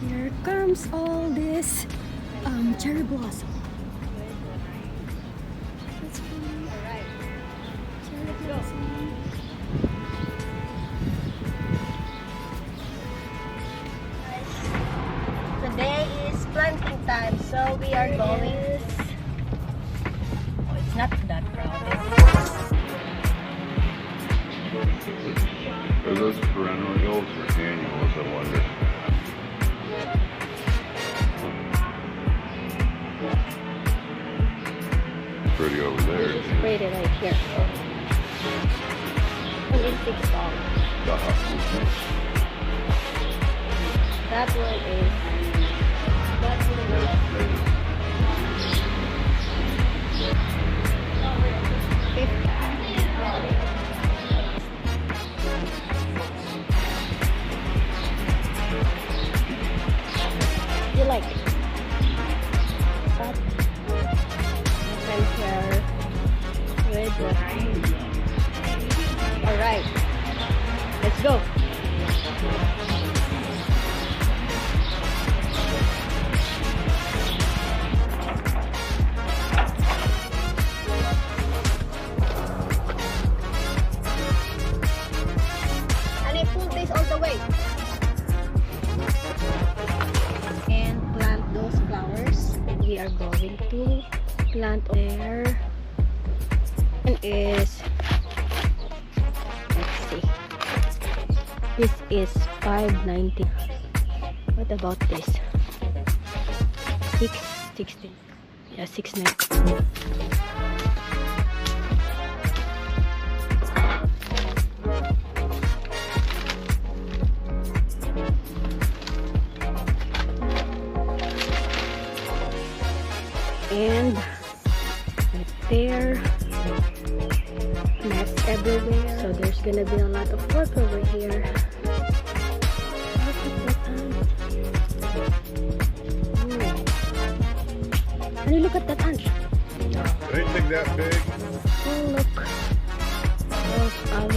Here comes all this cherry blossom. That's pretty. Cherry blossom. Today is planting time, so we are going. Oh, it's not that crowded. Are those perennials or annuals, I wonder? Pretty over there. It's pretty right here. Only $6. That one is. You like it? That and here with the alright, let's go. And I pull this all the way and plant those flowers. We are going to plant there. And is, let's see, this is $5.90. What about this? $6.16. Yeah, $6.90. And right there, mess everywhere, so there's gonna be a lot of work over here. Honey, look at that ant. Anything that big? Oh, look. Of our